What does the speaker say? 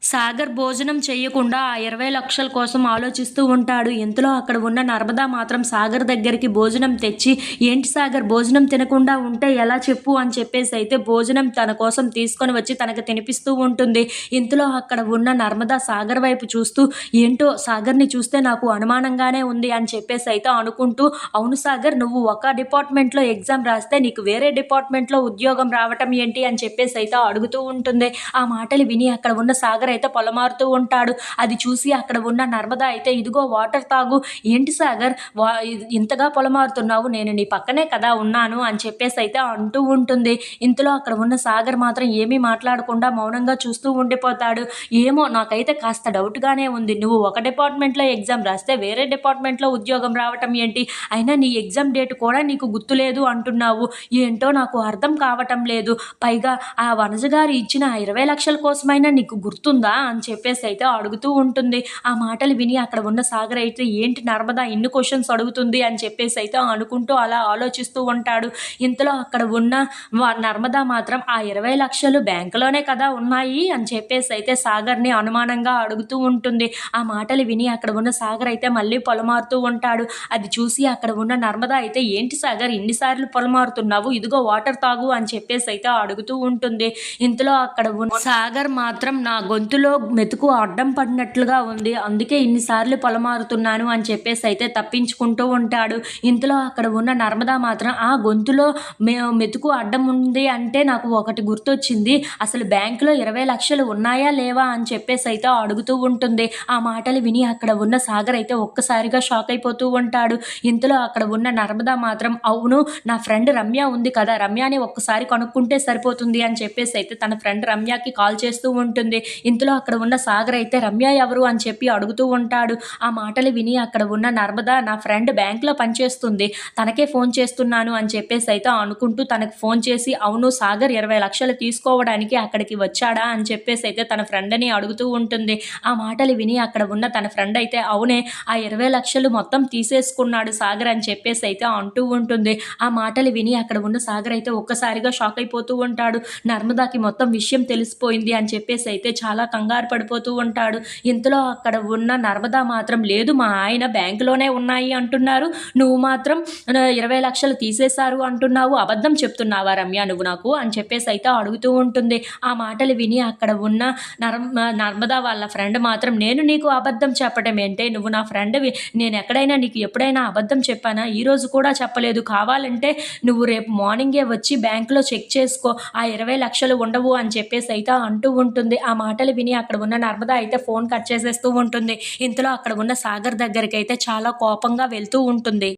సాగర్ భోజనం చెయ్యకుండా ఆ 20,00,000 కోసం ఆలోచిస్తూ ఉంటాడు. ఇంతలో అక్కడ ఉన్న నర్మద మాత్రం సాగర్ దగ్గరికి భోజనం తెచ్చి, "ఏంటి సాగర్ భోజనం తినకుండా ఉంటే ఎలా చెప్పు" అని చెప్పేసైతే భోజనం తన కోసం తీసుకొని వచ్చి తనకు తినిపిస్తూ ఉంటుంది. ఇంతలో అక్కడ ఉన్న నర్మద సాగర్ వైపు చూస్తూ, "ఏంటో సాగర్‌ని చూస్తే నాకు అనుమానంగానే ఉంది" అని చెప్పేసైతే అనుకుంటూ, "అవును సాగర్, నువ్వు ఒక డిపార్ట్‌మెంట్‌లో ఎగ్జామ్ రాస్తే నీకు వేరే డిపార్ట్‌మెంట్‌లో ఉద్యోగం రావటం ఏంటి" అని చెప్పేసైతే అడుగుతూ ఉంటుంది. ఆ మాటలు విని అక్కడ ఉన్న సాగర్ అయితే పొలమారుతూ ఉంటాడు. అది చూసి అక్కడ ఉన్న నర్మద అయితే, "ఇదిగో వాటర్ తాగు." "ఏంటి సాగర్ ఇంతగా పొలమారుతున్నావు? నేను నీ పక్కనే కదా ఉన్నాను" అని చెప్పేసైతే అంటూ ఉంటుంది. ఇంతలో అక్కడ ఉన్న సాగర్ మాత్రం ఏమీ మాట్లాడకుండా మౌనంగా చూస్తూ ఉండిపోతాడు. "ఏమో నాకైతే కాస్త డౌట్‌గానే ఉంది. నువ్వు ఒక డిపార్ట్‌మెంట్‌లో ఎగ్జామ్ రాస్తే వేరే డిపార్ట్‌మెంట్‌లో ఉద్యోగం రావటం ఏంటి? అయినా నీ ఎగ్జామ్ డేట్ కూడా నీకు గుర్తులేదు అంటున్నావు. ఏంటో నాకు అర్థం కావటం లేదు. పైగా ఆ వనజ గారు ఇచ్చిన ఆ 20,00,000 కోసమైనా నీకు గుర్తుందా?" అని చెప్పేసైతే అడుగుతూ ఉంటుంది. ఆ మాటలు విని అక్కడ ఉన్న సాగర్ అయితే, "ఏంటి నర్మద ఇన్ని క్వెషన్స్ అడుగుతుంది" అని చెప్పేసైతే అనుకుంటూ అలా ఆలోచిస్తూ ఉంటాడు. ఇంతలో అక్కడ ఉన్న నర్మద మాత్రం, "ఆ 20,00,000 బ్యాంకులోనే కదా ఉన్నాయి" అని చెప్పేసైతే సాగర్‌ని అనుమానంగా అడుగుతూ ఉంటుంది. ఆ మాటలు విని అక్కడ ఉన్న సాగర్ అయితే మళ్ళీ పొలమారుతూ ఉంటాడు. అది చూసి అక్కడ ఉన్న నర్మద అయితే, "ఏంటి సాగర్ ఇన్ని సార్లు పొలమారుతున్నావు? ఇదిగో వాటర్ తాగు" అని చెప్పేసైతే అడుగుతూ ఉంటుంది. ఇంతలో అక్కడ ఉన్న సాగర్ మాత్రం, "నా గొంతులో మెతుకు అడ్డం పడినట్లుగా ఉంది. అందుకే ఇన్ని సార్లు పొలమారుతున్నాను" అని చెప్పేసైతే తప్పించుకుంటూ ఉంటాడు. ఇంతలో అక్కడ ఉన్న నర్మద మాత్రం, "ఆ గొంతులో మెతుకు అడ్డం ఉంది అంటే నాకు ఒకటి గుర్తొచ్చింది. అసలు బ్యాంకులో 20,00,000 ఉన్నాయా లేవా అని చెప్పేసైతే అడుగుతూ ఉంటుంది. ఆ మాటలు విని అక్కడ ఉన్న సాగర్ అయితే ఒక్కసారిగా షాక్ అయిపోతూ ఉంటాడు. ఇంతలో అక్కడ ఉన్న నర్మద మాత్రం, "అవును, నా ఫ్రెండ్ రమ్య ఉంది కదా, రమ్యని ఒక్కసారి కనుక్కుంటే సరిపోతుంది" అని చెప్పేసైతే తన ఫ్రెండ్ రమ్యకి కాల్ చేస్తూ ఉంటుంది. ఇంతలో అక్కడ ఉన్న సాగర్ అయితే, "రమ్య ఎవరు?" అని చెప్పి అడుగుతూ ఉంటాడు. ఆ మాటలు విని అక్కడ ఉన్న నర్మద, "నా ఫ్రెండ్ బ్యాంక్‌లో పనిచేస్తుంది. తనకే ఫోన్ చేస్తున్నాను" అని చెప్పేసైతే అనుకుంటూ తనకు ఫోన్ చేసి, "అవును, సాగర్ 20,00,000 తీసుకోవడానికి అక్కడికి వచ్చాడా?" అని చెప్పేసైతే తన ఫ్రెండ్‌ని అడుగుతూ ఉంటుంది. ఆ మాటలు విని అక్కడ ఉన్న తన ఫ్రెండ్ అయితే, "అవునే, ఆ 20,00,000 మొత్తం తీసేసుకున్నాడు సాగర్" అని చెప్పేసైతే అంటూ ఉంటుంది. ఆ మాటలు విని అక్కడ ఉన్న సాగర్ అయితే ఒక్కసారిగా షాక్ అయిపోతూ ఉంటాడు. నర్మదాకి మొత్తం విషయం తెలిసిపోయింది అని చెప్పేసైతే చాలా కంగారు పడిపోతూ ఉంటాడు. ఇంతలో అక్కడ ఉన్న నర్మద మాత్రం, "లేదు, మా ఆయన బ్యాంకులోనే ఉన్నాయి అంటున్నారు. నువ్వు మాత్రం 20,00,000 తీసేశారు అంటున్నావు. అబద్ధం చెప్తున్నావా రమ్య నువ్వు నాకు?" అని చెప్పేసైతే అడుగుతూ ఉంటుంది. ఆ మాటలు విని అక్కడ ఉన్న నర్మద వాళ్ళ ఫ్రెండ్ మాత్రం, "నేను నీకు అబద్ధం చెప్పడం ఏంటే? నువ్వు నా ఫ్రెండ్‌వి. నేనెక్కడైనా నీకు ఎప్పుడైనా అబద్ధం చెప్పానా? ఈరోజు కూడా చెప్పలేదు. కావాలంటే నువ్వు రేపు మార్నింగే వచ్చి బ్యాంకులో చెక్ చేసుకో. ఆ 20,00,000 ఉండవు" అని చెప్పేసైతే అంటూ ఉంటుంది. ఆ మాటలు విని అక్కడ ఉన్న నర్మద అయితే ఫోన్ కట్ చేసేస్తూ ఉంటుంది. ఇంతలో అక్కడ ఉన్న సాగర్ దగ్గరికైతే చాలా కోపంగా వెళ్తూ ఉంటుంది.